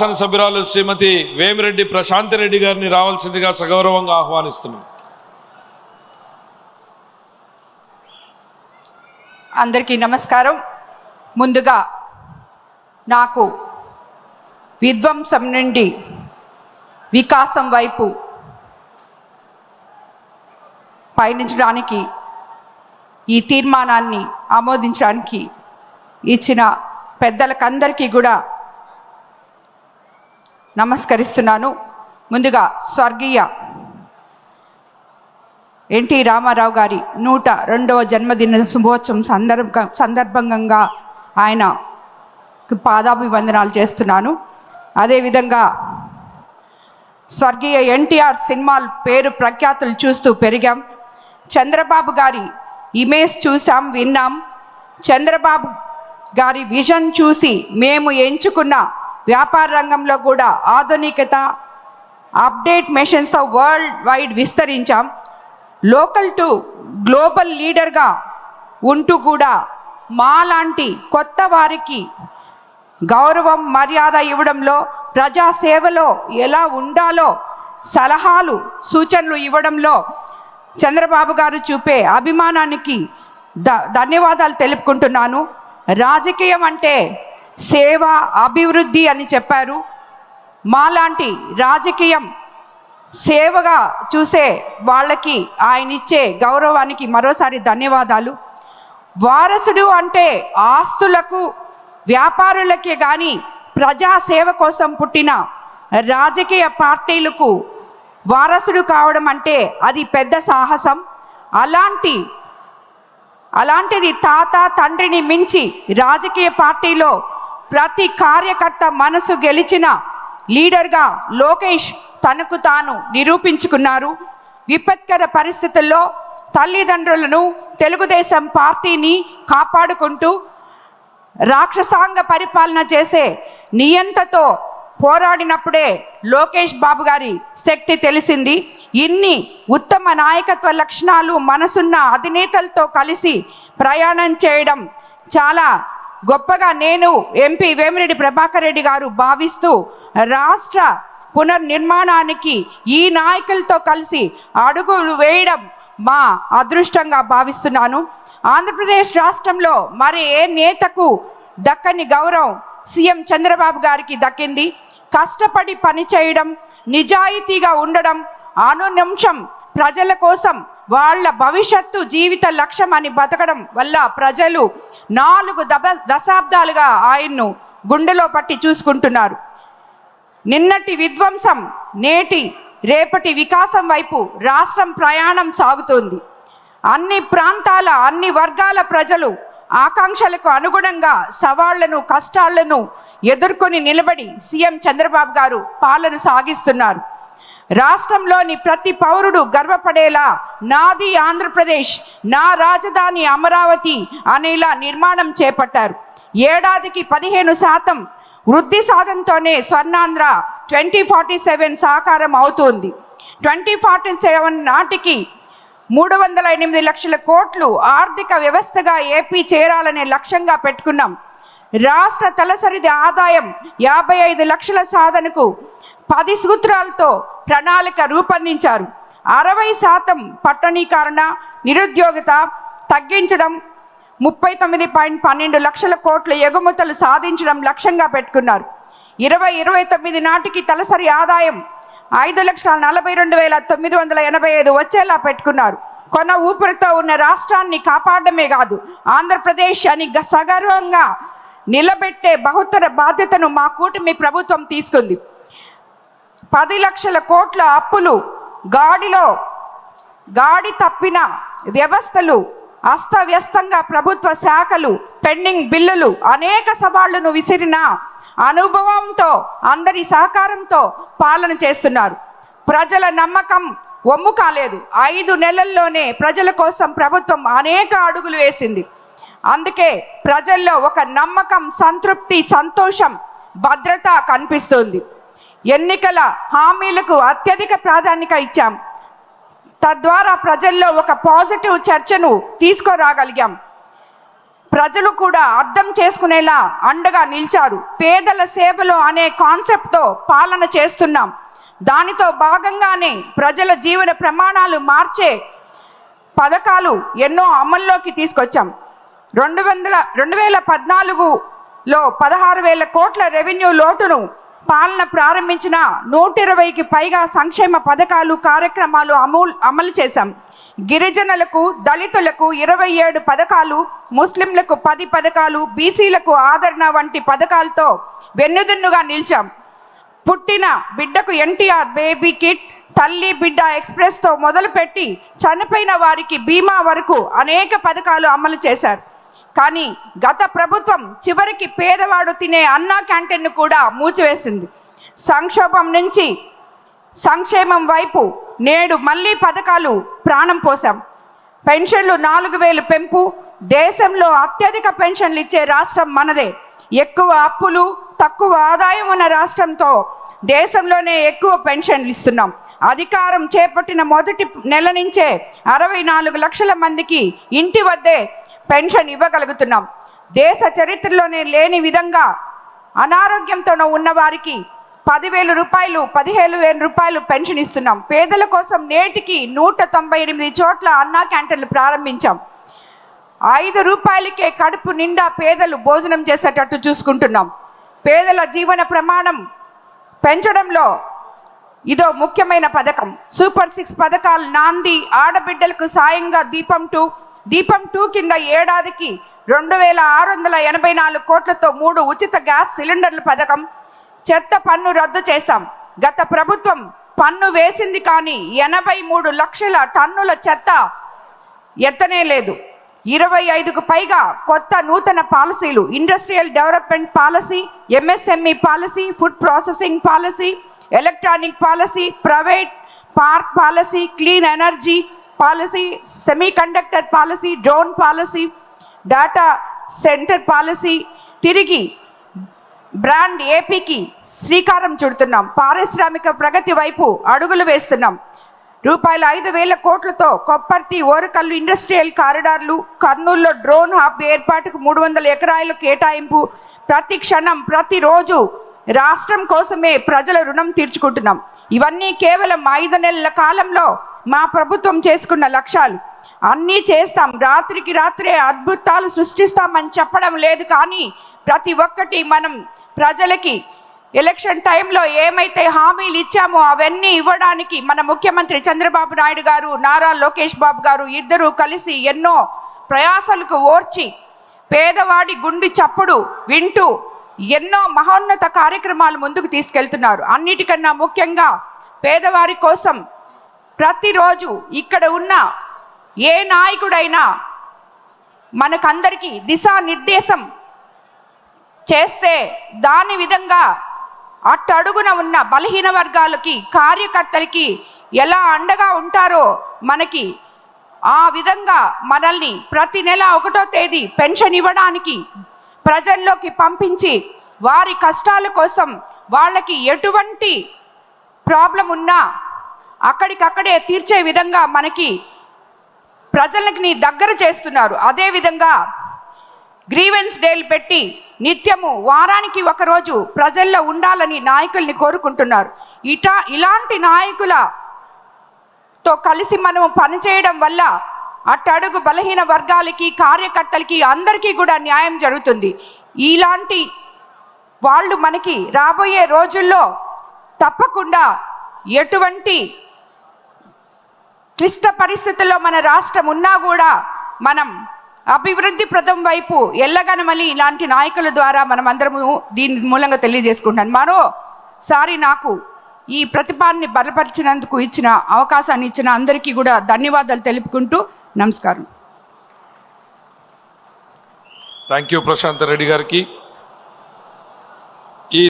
శాసనసభ్యురాలు శ్రీమతి వేమిరెడ్డి ప్రశాంతి రెడ్డి గారిని రావాల్సిందిగా సగౌరవంగా ఆహ్వానిస్తున్నాం. అందరికీ నమస్కారం. ముందుగా నాకు విధ్వంసం నుండి వికాసం వైపు పయనించడానికి ఈ తీర్మానాన్ని ఆమోదించడానికి ఇచ్చిన పెద్దలకందరికీ కూడా నమస్కరిస్తున్నాను. ముందుగా స్వర్గీయ ఎన్టీ రామారావు గారి 102వ జన్మదిన శుభోత్సవం సందర్భంగా ఆయనకు పాదాభివందనాలు చేస్తున్నాను. అదేవిధంగా స్వర్గీయ ఎన్టీఆర్ సినిమాలు పేరు ప్రఖ్యాతులు చూస్తూ పెరిగాం. చంద్రబాబు గారి ఇమేజ్ చూసాం, విన్నాం. చంద్రబాబు గారి విజన్ చూసి మేము ఎంచుకున్న వ్యాపార రంగంలో కూడా ఆధునికత, అప్డేట్ మెషిన్స్తో వరల్డ్ వైడ్ విస్తరించాం. లోకల్ టు గ్లోబల్ లీడర్గా ఉంటూ కూడా మాలాంటి కొత్త వారికి గౌరవం, మర్యాద ఇవ్వడంలో, ప్రజాసేవలో ఎలా ఉండాలో సలహాలు, సూచనలు ఇవ్వడంలో చంద్రబాబు గారు చూపే అభిమానానికి ధన్యవాదాలు తెలుపుకుంటున్నాను. రాజకీయం అంటే సేవ, అభివృద్ధి అని చెప్పారు. మాలాంటి రాజకీయం సేవగా చూసే వాళ్ళకి ఆయన ఇచ్చే గౌరవానికి మరోసారి ధన్యవాదాలు. వారసుడు అంటే ఆస్తులకు, వ్యాపారులకే కానీ ప్రజాసేవ కోసం పుట్టిన రాజకీయ పార్టీలకు వారసుడు కావడం అంటే అది పెద్ద సాహసం. అలాంటిది తాత తండ్రిని మించి రాజకీయ పార్టీలో ప్రతి కార్యకర్త మనసు గెలిచిన లీడర్గా లోకేష్ తనకు తాను నిరూపించుకున్నారు. విపత్కర పరిస్థితుల్లో తల్లిదండ్రులను, తెలుగుదేశం పార్టీని కాపాడుకుంటూ రాక్షసాంగ పరిపాలన చేసే నియంతతో పోరాడినప్పుడే లోకేష్ బాబు గారి శక్తి తెలిసింది. ఇన్ని ఉత్తమ నాయకత్వ లక్షణాలు మనసున్న అధినేతలతో కలిసి ప్రయాణం చేయడం చాలా గొప్పగా నేను ఎంపీ వేమిరెడ్డి ప్రభాకర్ రెడ్డి గారు భావిస్తూ రాష్ట్ర పునర్నిర్మాణానికి ఈ నాయకులతో కలిసి అడుగులు వేయడం మా అదృష్టంగా భావిస్తున్నాను. ఆంధ్రప్రదేశ్ రాష్ట్రంలో మరి ఏ నేతకు దక్కని గౌరవం సీఎం చంద్రబాబు గారికి దక్కింది. కష్టపడి పనిచేయడం, నిజాయితీగా ఉండడం, అనునిమిషం ప్రజల కోసం వాళ్ళ భవిష్యత్తు జీవిత లక్ష్యం అని బతకడం వల్ల ప్రజలు 4 దశాబ్దాలుగా ఆయన్ను గుండెలో పట్టి చూసుకుంటున్నారు. నిన్నటి విధ్వంసం నేటి రేపటి వికాసం వైపు రాష్ట్రం ప్రయాణం సాగుతోంది. అన్ని ప్రాంతాల, అన్ని వర్గాల ప్రజలు ఆకాంక్షలకు అనుగుణంగా సవాళ్లను, కష్టాలను ఎదుర్కొని నిలబడి సీఎం చంద్రబాబు గారు పాలన సాగిస్తున్నారు. రాష్ట్రంలోని ప్రతి పౌరుడు గర్వపడేలా నాది ఆంధ్రప్రదేశ్, నా రాజధాని అమరావతి అనేలా నిర్మాణం చేపట్టారు. ఏడాదికి 15% వృద్ధి సాధనతోనే స్వర్ణాంధ్ర 2047 సాకారం అవుతుంది. 2047 నాటికి 308 లక్షల కోట్లు ఆర్థిక వ్యవస్థగా ఏపీ చేరాలనే లక్ష్యంగా పెట్టుకున్నాం. రాష్ట్ర తలసరి ఆదాయం 55 లక్షల సాధనకు 10 సూత్రాలతో ప్రణాళిక రూపొందించారు. 60% పట్టణీకరణ, నిరుద్యోగత తగ్గించడం, 39.12 లక్షల కోట్ల ఎగుమతులు సాధించడం లక్ష్యంగా పెట్టుకున్నారు. 2029 నాటికి తలసరి ఆదాయం 5,42,985 వచ్చేలా పెట్టుకున్నారు. కొన ఊపిరితో ఉన్న రాష్ట్రాన్ని కాపాడమే కాదు, ఆంధ్రప్రదేశ్ అని సగర్వంగా నిలబెట్టే బహుతర బాధ్యతను మా కూటమి ప్రభుత్వం తీసుకుంది. 10 లక్షల కోట్ల అప్పులు, గాడి తప్పిన వ్యవస్థలు, అస్తవ్యస్తంగా ప్రభుత్వ శాఖలు, పెండింగ్ బిల్లులు, అనేక సవాళ్లను విసిరిన అనుభవంతో, అందరి సహకారంతో పాలన చేస్తున్నారు. ప్రజల నమ్మకం ఒమ్ము కాలేదు. 5 నెలల్లోనే ప్రజల కోసం ప్రభుత్వం అనేక అడుగులు వేసింది. అందుకే ప్రజల్లో ఒక నమ్మకం, సంతృప్తి, సంతోషం, భద్రత కనిపిస్తుంది. ఎన్నికల హామీలకు అత్యధిక ప్రాధాన్యత ఇచ్చాం. తద్వారా ప్రజల్లో ఒక పాజిటివ్ చర్చను తీసుకురాగలిగాం. ప్రజలు కూడా అర్థం చేసుకునేలా అండగా నిలిచారు. పేదల సేవలో అనే కాన్సెప్ట్తో పాలన చేస్తున్నాం. దానితో భాగంగానే ప్రజల జీవన ప్రమాణాలు మార్చే పథకాలు ఎన్నో అమల్లోకి తీసుకొచ్చాం. 2014లో 16,000 కోట్ల రెవెన్యూ లోటును పాలన ప్రారంభించిన 120కి పైగా సంక్షేమ పథకాలు కార్యక్రమాలు అమలు చేశాం. గిరిజనులకు, దళితులకు 27 పథకాలు, ముస్లింలకు 10 పథకాలు, బీసీలకు ఆదరణ వంటి పథకాలతో వెన్నుదన్నుగా నిలిచాం. పుట్టిన బిడ్డకు ఎన్టీఆర్ బేబీ కిట్, తల్లి బిడ్డ ఎక్స్ప్రెస్తో మొదలుపెట్టి చనిపోయిన వారికి బీమా వరకు అనేక పథకాలు అమలు చేశారు. కానీ గత ప్రభుత్వం చివరికి పేదవాడు తినే అన్నా క్యాంటీన్ను కూడా మూసివేసింది. సంక్షోభం నుంచి సంక్షేమం వైపు నేడు మళ్ళీ పథకాలు ప్రాణం పోసాం. పెన్షన్లు 4,000 పెంపు. దేశంలో అత్యధిక పెన్షన్లు ఇచ్చే రాష్ట్రం మనదే. ఎక్కువ అప్పులు, తక్కువ ఆదాయం ఉన్న రాష్ట్రంతో దేశంలోనే ఎక్కువ పెన్షన్లు ఇస్తున్నాం. అధికారం చేపట్టిన మొదటి నెల నుంచే 64 లక్షల మందికి ఇంటి వద్దే పెన్షన్ ఇవ్వగలుగుతున్నాం. దేశ చరిత్రలోనే లేని విధంగా అనారోగ్యంతో ఉన్న వారికి 10,000 రూపాయలు, 15,000 రూపాయలు పెన్షన్ ఇస్తున్నాం. పేదల కోసం నేటికి 198 చోట్ల అన్నా క్యాంటీన్లు ప్రారంభించాం. 5 రూపాయలకే కడుపు నిండా పేదలు భోజనం చేసేటట్టు చూసుకుంటున్నాం. పేదల జీవన ప్రమాణం పెంచడంలో ఇదో ముఖ్యమైన పథకం. సూపర్ 6 పథకాలు నాంది. ఆడబిడ్డలకు సాయంగా దీపం 2 కింద ఏడాదికి 2,684 కోట్లతో 3 ఉచిత గ్యాస్ సిలిండర్ల పథకం. చెత్త పన్ను రద్దు చేశాం. గత ప్రభుత్వం పన్ను వేసింది కానీ 83 లక్షల టన్నుల చెత్త ఎత్తనే లేదు. 25కు పైగా కొత్త నూతన పాలసీలు, industrial development policy, MSME policy, food processing policy, electronic policy, private park policy, clean energy policy, semiconductor policy, drone policy, data centre policy, తిరిగి బ్రాండ్ ఏపీకి శ్రీకారం చుడుతున్నాం. పారిశ్రామిక ప్రగతి వైపు అడుగులు వేస్తున్నాం. ₹5,000 కోట్లతో కొప్పర్తి, ఓరకల్లు ఇండస్ట్రియల్ కారిడార్లు, కర్నూలులో డ్రోన్ హబ్ ఏర్పాటుకు 300 ఎకరాల కేటాయింపు. ప్రతి క్షణం, ప్రతిరోజు రాష్ట్రం కోసమే ప్రజల రుణం తీర్చుకుంటున్నాం. ఇవన్నీ కేవలం 5 నెలల కాలంలో మా ప్రభుత్వం చేసుకున్న లక్ష్యాలు. అన్నీ చేస్తాం, రాత్రికి రాత్రే అద్భుతాలు సృష్టిస్తామని చెప్పడం లేదు. కానీ ప్రతి ఒక్కటి మనం ప్రజలకి ఎలక్షన్ టైంలో ఏమైతే హామీలు ఇచ్చామో అవన్నీ ఇవ్వడానికి మన ముఖ్యమంత్రి చంద్రబాబు నాయుడు గారు, నారా లోకేష్ బాబు గారు ఇద్దరూ కలిసి ఎన్నో ప్రయాసాలకు ఓర్చి పేదవాడి గుండె చప్పుడు వింటూ ఎన్నో మహోన్నత కార్యక్రమాలు ముందుకు తీసుకెళ్తున్నారు. అన్నిటికన్నా ముఖ్యంగా పేదవారి కోసం ప్రతిరోజు ఇక్కడ ఉన్న ఏ నాయకుడైనా మనకందరికీ దిశానిర్దేశం చేస్తే దాని విధంగా అట్టడుగున ఉన్న బలహీన వర్గాలకి, కార్యకర్తలకి ఎలా అండగా ఉంటారో మనకి ఆ విధంగా మనల్ని ప్రతి నెల 1వ తేదీ పెన్షన్ ఇవ్వడానికి ప్రజల్లోకి పంపించి వారి కష్టాల కోసం వాళ్ళకి ఎటువంటి ప్రాబ్లం ఉన్నా అక్కడికక్కడే తీర్చే విధంగా మనకి ప్రజలకి దగ్గర చేస్తున్నారు. అదేవిధంగా గ్రీవెన్స్ డేలు పెట్టి నిత్యము వారానికి 1 రోజు ప్రజల్లో ఉండాలని నాయకుల్ని కోరుకుంటున్నారు. ఇలాంటి నాయకులతో కలిసి మనము పనిచేయడం వల్ల అట్టడుగు బలహీన వర్గాలకి, కార్యకర్తలకి అందరికీ కూడా న్యాయం జరుగుతుంది. ఇలాంటి వాళ్ళు మనకి రాబోయే రోజుల్లో తప్పకుండా ఎటువంటి క్లిష్ట పరిస్థితుల్లో మన రాష్ట్రం ఉన్నా కూడా మనం అభివృద్ధి ప్రదం వైపు ఎల్లగనమలి ఇలాంటి నాయకుల ద్వారా మనం అందరము దీని మూలంగా తెలియజేసుకుంటాను. మరోసారి నాకు ఈ ప్రతిపాదనని బలపరిచినందుకు ఇచ్చిన అవకాశాన్ని ఇచ్చిన అందరికీ కూడా ధన్యవాదాలు తెలుపుకుంటూ నమస్కారం. థ్యాంక్ యూ ప్రశాంత్ రెడ్డి గారికి.